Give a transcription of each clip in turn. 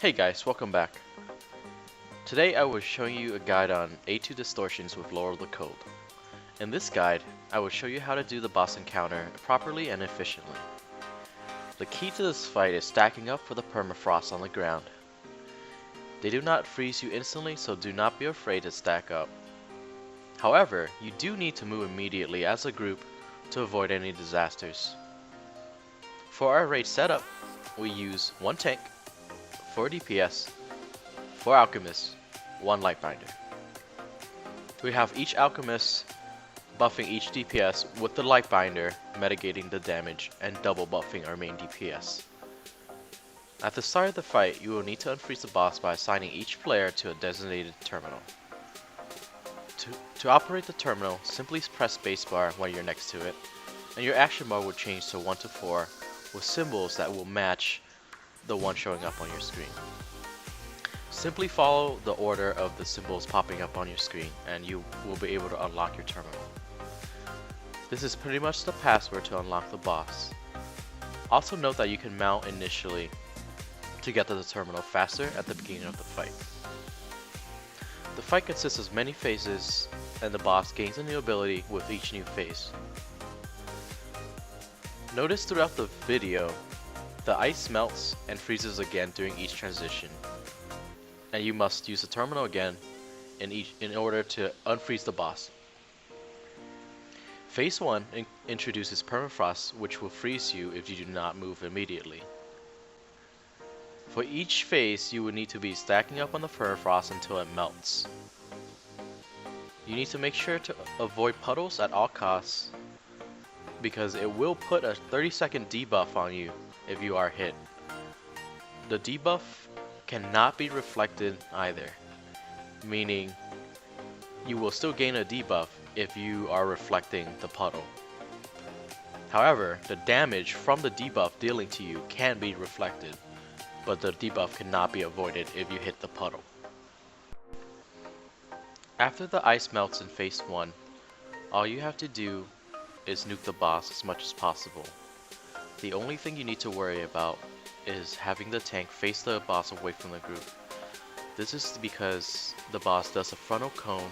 Hey guys, welcome back. Today I was showing you a guide on A2 Distortions with Lorro the Cold. In this guide, I will show you how to do the boss encounter properly and efficiently. The key to this fight is stacking up for the permafrost on the ground. They do not freeze you instantly, so do not be afraid to stack up. However, you do need to move immediately as a group to avoid any disasters. For our raid setup, we use 1 tank, 4 DPS, 4 Alchemists, 1 Lightbinder. We have each Alchemist buffing each DPS with the Lightbinder mitigating the damage and double buffing our main DPS. At the start of the fight, you will need to unfreeze the boss by assigning each player to a designated terminal. To operate the terminal, simply press spacebar while you're next to it, and your action bar will change to 1 to 4 with symbols that will match the one showing up on your screen. Simply follow the order of the symbols popping up on your screen and you will be able to unlock your terminal. This is pretty much the password to unlock the boss. Also note that you can mount initially to get to the terminal faster at the beginning of the fight. The fight consists of many phases and the boss gains a new ability with each new phase. Notice throughout the video, the ice melts and freezes again during each transition, and you must use the terminal again in order to unfreeze the boss. Phase 1 introduces permafrost, which will freeze you if you do not move immediately. For each phase, you will need to be stacking up on the permafrost until it melts. You need to make sure to avoid puddles at all costs, because it will put a 30-second debuff on you if you are hit. The debuff cannot be reflected either, meaning you will still gain a debuff if you are reflecting the puddle. However, the damage from the debuff dealing to you can be reflected, but the debuff cannot be avoided if you hit the puddle. After the ice melts in phase 1, all you have to do is nuke the boss as much as possible. The only thing you need to worry about is having the tank face the boss away from the group. This is because the boss does a frontal cone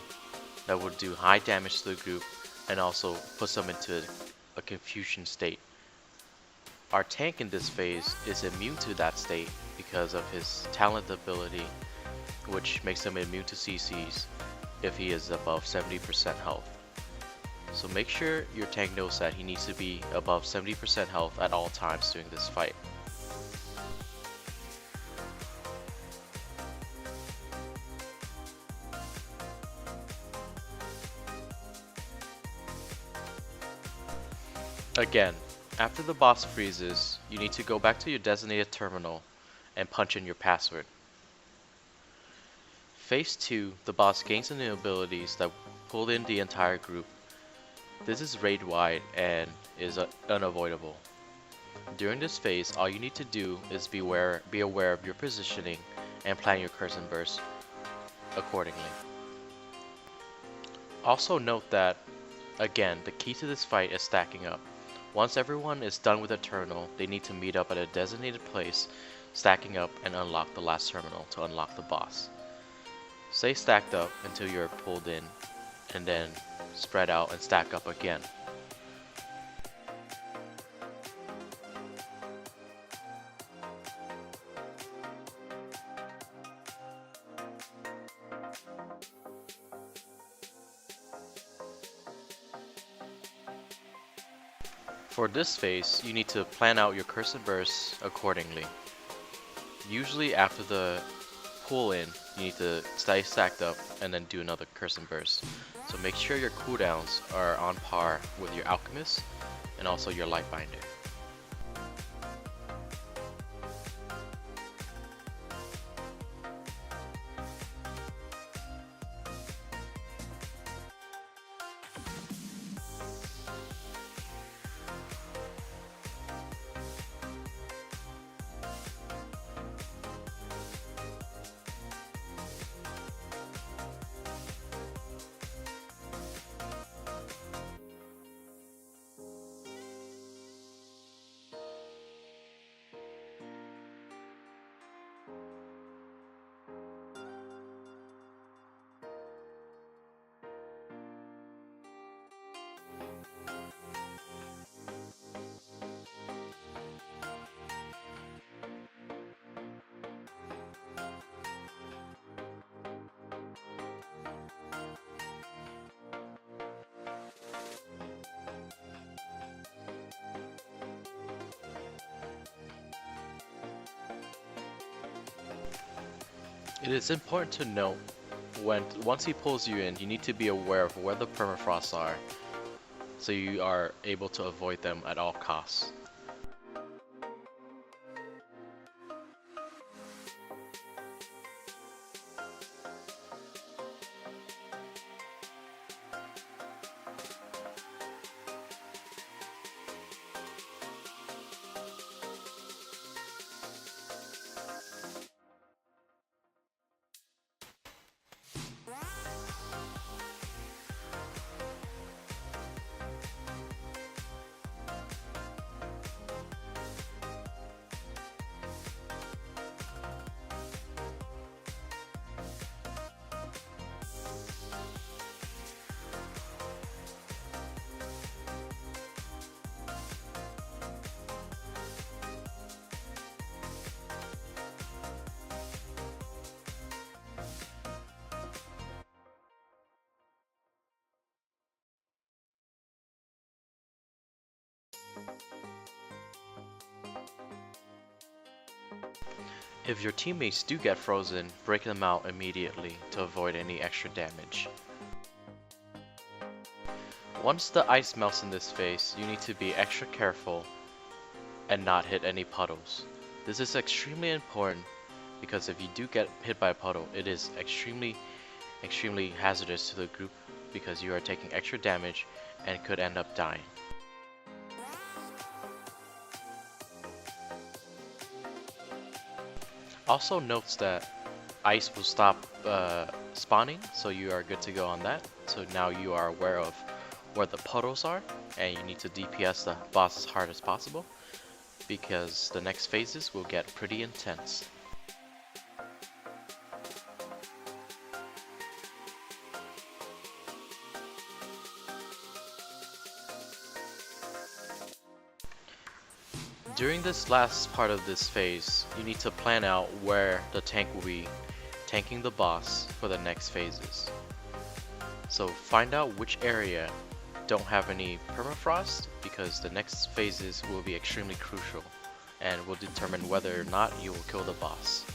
that will do high damage to the group and also puts them into a confusion state. Our tank in this phase is immune to that state because of his talent ability, which makes him immune to CCs if he is above 70% health. So make sure your tank knows that he needs to be above 70% health at all times during this fight. Again, after the boss freezes, you need to go back to your designated terminal and punch in your password. Phase 2, the boss gains the new abilities that pull in the entire group. This is raid-wide and is unavoidable. During this phase, all you need to do is be aware of your positioning and plan your curse and burst accordingly. Also note that, again, the key to this fight is stacking up. Once everyone is done with their terminal, they need to meet up at a designated place, stacking up and unlock the last terminal to unlock the boss. Stay stacked up until you're pulled in, and then spread out and stack up again. For this phase, you need to plan out your curse and burst accordingly. Usually after the pull in, you need to stay stacked up and then do another curse and burst. So make sure your cooldowns are on par with your Alchemist and also your Lightbinder. It is important to note once he pulls you in, you need to be aware of where the permafrosts are, so you are able to avoid them at all costs. If your teammates do get frozen, break them out immediately to avoid any extra damage. Once the ice melts in this phase, you need to be extra careful and not hit any puddles. This is extremely important because if you do get hit by a puddle, it is extremely hazardous to the group because you are taking extra damage and could end up dying. Also notes that ice will stop spawning, so you are good to go on that. So now you are aware of where the puddles are, and you need to DPS the boss as hard as possible, because the next phases will get pretty intense. During this last part of this phase, you need to plan out where the tank will be tanking the boss for the next phases. So find out which area don't have any permafrost, because the next phases will be extremely crucial and will determine whether or not you will kill the boss.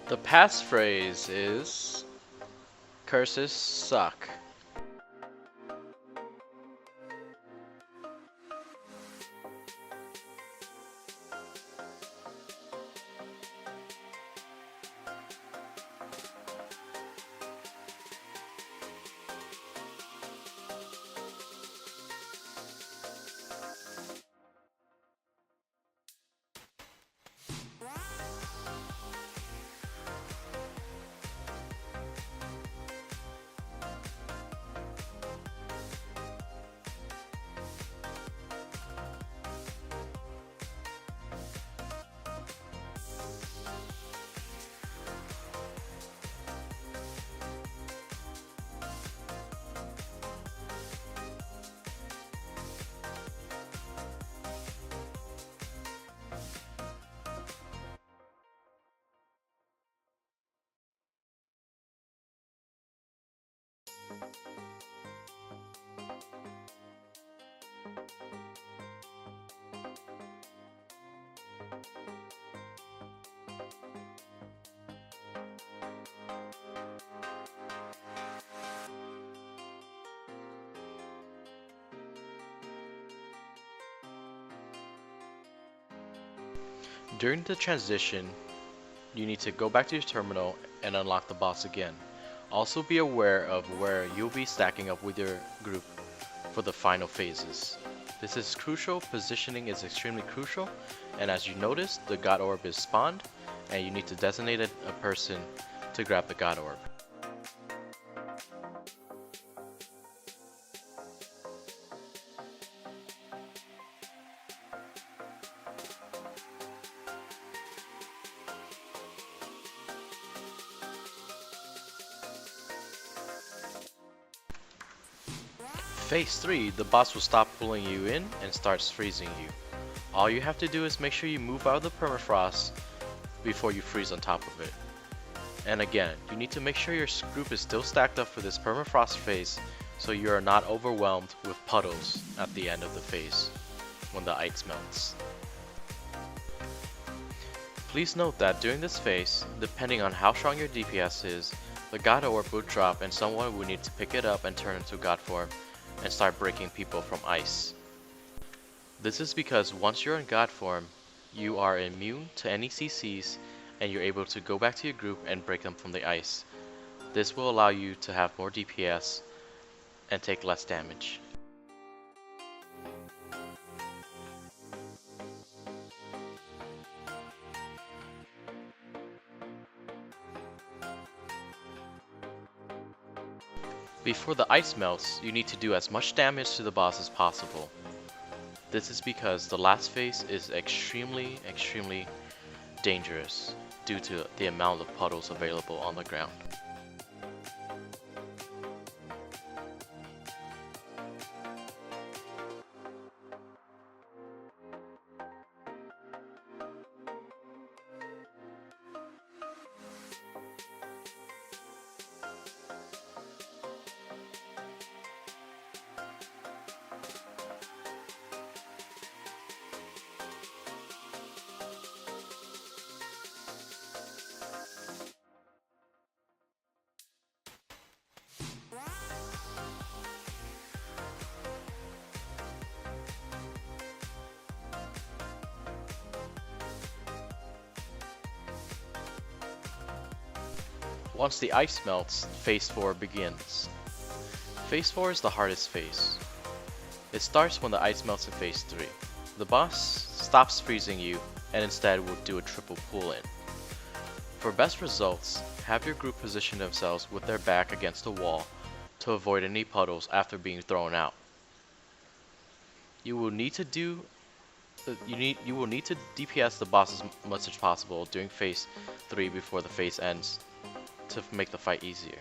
The passphrase is "Curses suck." During the transition, you need to go back to your terminal and unlock the boss again. Also be aware of where you'll be stacking up with your group for the final phases. This is crucial, positioning is extremely crucial, and as you notice, the God Orb is spawned, and you need to designate a person to grab the God Orb. Phase 3, the boss will stop pulling you in and starts freezing you. All you have to do is make sure you move out of the permafrost before you freeze on top of it. And again, you need to make sure your group is still stacked up for this permafrost phase so you are not overwhelmed with puddles at the end of the phase when the ice melts. Please note that during this phase, depending on how strong your DPS is, the God Orb will drop and someone will need to pick it up and turn into God form and start breaking people from ice. This is because once you're in God form, you are immune to any CCs and you're able to go back to your group and break them from the ice. This will allow you to have more DPS and take less damage. Before the ice melts, you need to do as much damage to the boss as possible. This is because the last phase is extremely dangerous due to the amount of puddles available on the ground. Once the ice melts, Phase 4 begins. Phase 4 is the hardest phase. It starts when the ice melts in Phase 3. The boss stops freezing you and instead will do a triple pull-in. For best results, have your group position themselves with their back against the wall to avoid any puddles after being thrown out. You will need to DPS the boss as much as possible during Phase 3 before the phase ends to make the fight easier.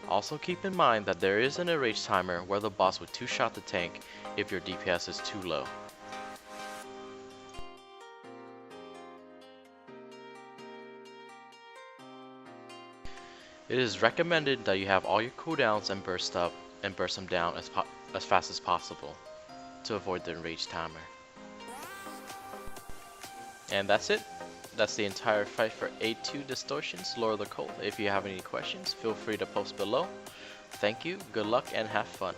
Also keep in mind that there is an enrage timer where the boss would 2-shot the tank if your DPS is too low. It is recommended that you have all your cooldowns and burst up and burst them down as fast as possible to avoid the enrage timer. And that's it. That's the entire fight for A2 Distortions, Lorro the Cold. If you have any questions, feel free to post below. Thank you, good luck, and have fun.